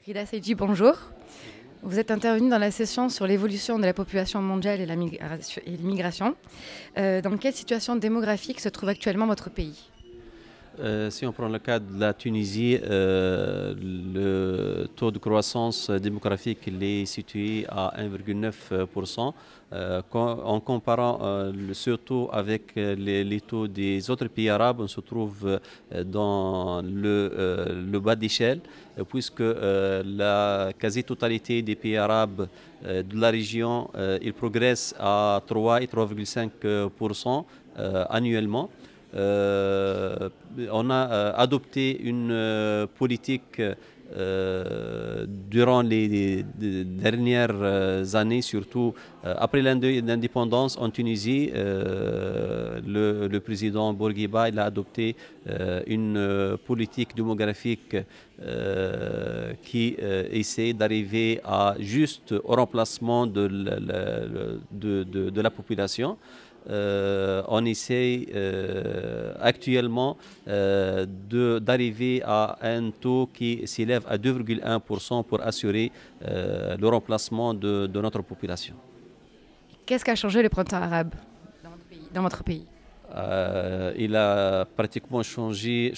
Rida Seydji, bonjour. Vous êtes intervenu dans la session sur l'évolution de la population mondiale et l'immigration. Dans quelle situation démographique se trouve actuellement votre pays? Si on prend le cas de la Tunisie, le taux de croissance démographique il est situé à 1,9%. En comparant surtout avec les taux des autres pays arabes, on se trouve dans le bas d'échelle, puisque la quasi-totalité des pays arabes de la région, ils progressent à 3 et 3,5% annuellement. On a adopté une politique durant les dernières années, surtout après l'indépendance en Tunisie. Le président Bourguiba il a adopté une politique démographique qui essaie d'arriver à juste au remplacement de la population. On essaie actuellement d'arriver à un taux qui s'élève à 2,1% pour assurer le remplacement de notre population. Qu'est-ce qu'a changé le printemps arabe dans votre pays? Il a pratiquement changé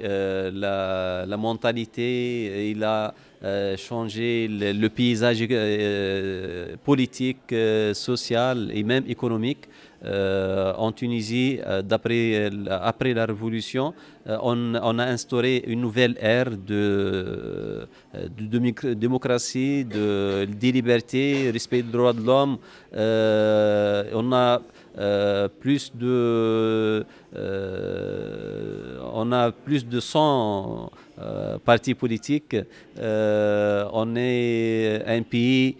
la mentalité, il a changé le paysage politique, social et même économique. En Tunisie, après la révolution, on a instauré une nouvelle ère de démocratie, des libertés, respect des droits de l'homme. On a plus de 100 partis politiques. On est un pays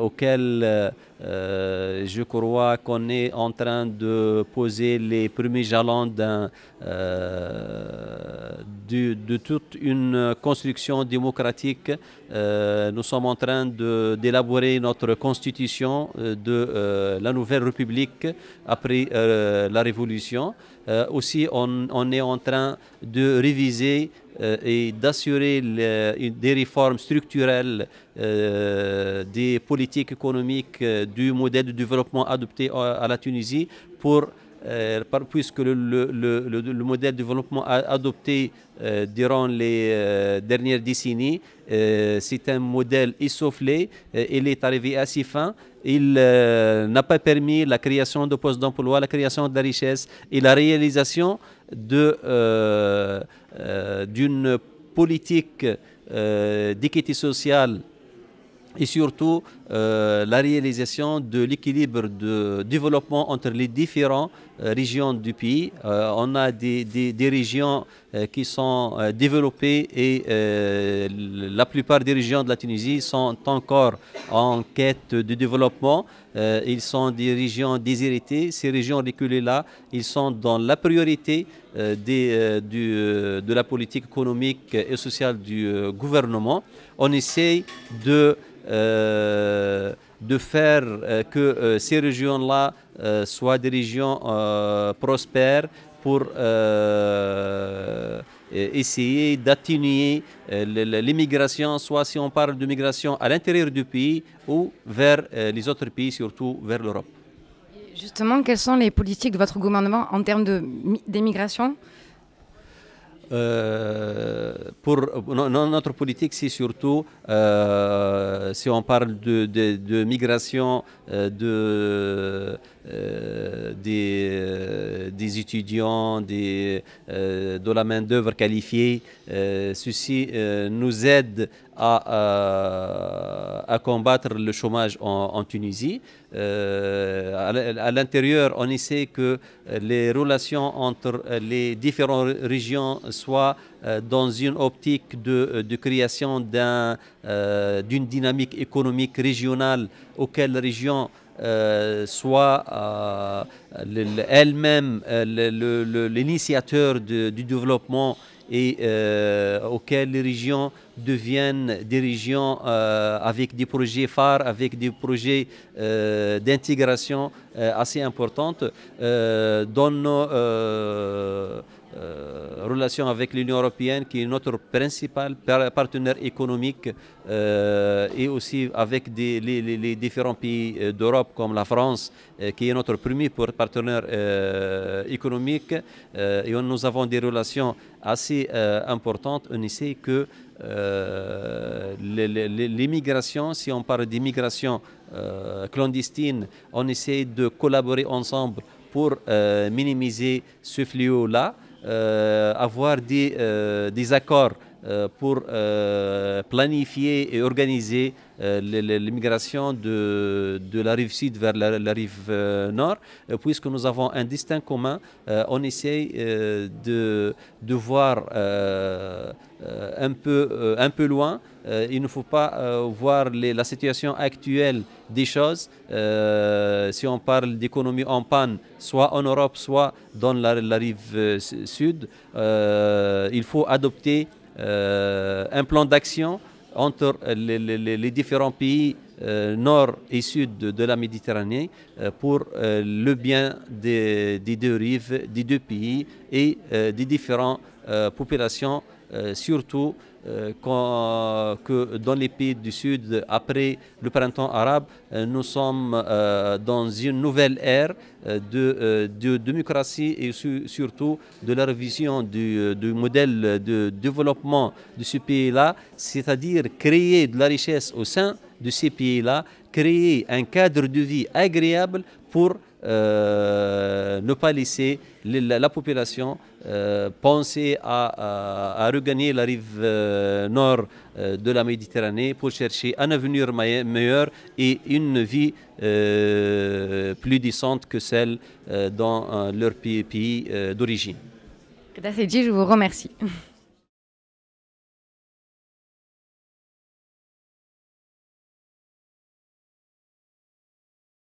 auquel je crois qu'on est en train de poser les premiers jalons de toute une construction démocratique. Nous sommes en train d'élaborer notre constitution de la nouvelle République après la Révolution. Aussi, on est en train de réviser et d'assurer des réformes structurelles des politiques économiques du modèle de développement adopté à la Tunisie puisque le modèle de développement adopté durant les dernières décennies, c'est un modèle essoufflé, il est arrivé à ses fins, il n'a pas permis la création de postes d'emploi, la création de la richesse et la réalisation d'une politique d'équité sociale et surtout la réalisation de l'équilibre de développement entre les différentes régions du pays. On a des régions qui sont développées et la plupart des régions de la Tunisie sont encore en quête de développement. Ils sont des régions déshéritées. Ces régions reculées-là, ils sont dans la priorité de la politique économique et sociale du gouvernement. On essaye de faire que ces régions-là soient des régions prospères pour essayer d'atténuer l'immigration, soit si on parle de migration à l'intérieur du pays ou vers les autres pays, surtout vers l'Europe. Justement, quelles sont les politiques de votre gouvernement en termes d'immigration? Notre politique, c'est surtout, si on parle de migration des étudiants, de la main-d'œuvre qualifiée, ceci nous aide à combattre le chômage en Tunisie. À l'intérieur, on essaie que les relations entre les différentes régions soient dans une optique de création d'une dynamique économique régionale auquel la région soit elle-même l'initiateur du développement et auquel les régions deviennent des régions avec des projets phares, avec des projets d'intégration assez importantes. Dans relation avec l'Union européenne, qui est notre principal partenaire économique, et aussi avec les différents pays d'Europe comme la France, qui est notre premier partenaire économique. Et nous avons des relations assez importantes. On essaie que l'immigration, si on parle d'immigration clandestine, on essaie de collaborer ensemble pour minimiser ce fléau-là, avoir des accords pour planifier et organiser l'immigration de la rive sud vers la rive nord, puisque nous avons un destin commun. On essaie de voir un peu loin. Il ne faut pas voir la situation actuelle des choses. Si on parle d'économie en panne, soit en Europe, soit dans la rive sud, il faut adopter un plan d'action entre les différents pays nord et sud de la Méditerranée pour le bien des deux rives, des deux pays et des différentes populations, surtout que dans les pays du Sud, après le printemps arabe, nous sommes dans une nouvelle ère de démocratie et surtout de la révision du modèle de développement de ce pays-là, c'est-à-dire créer de la richesse au sein de ces pays-là, créer un cadre de vie agréable pour ne pas laisser la population penser à regagner la rive nord de la Méditerranée pour chercher un avenir meilleur et une vie plus décente que celle dans leur pays d'origine. Reda Seydji, je vous remercie.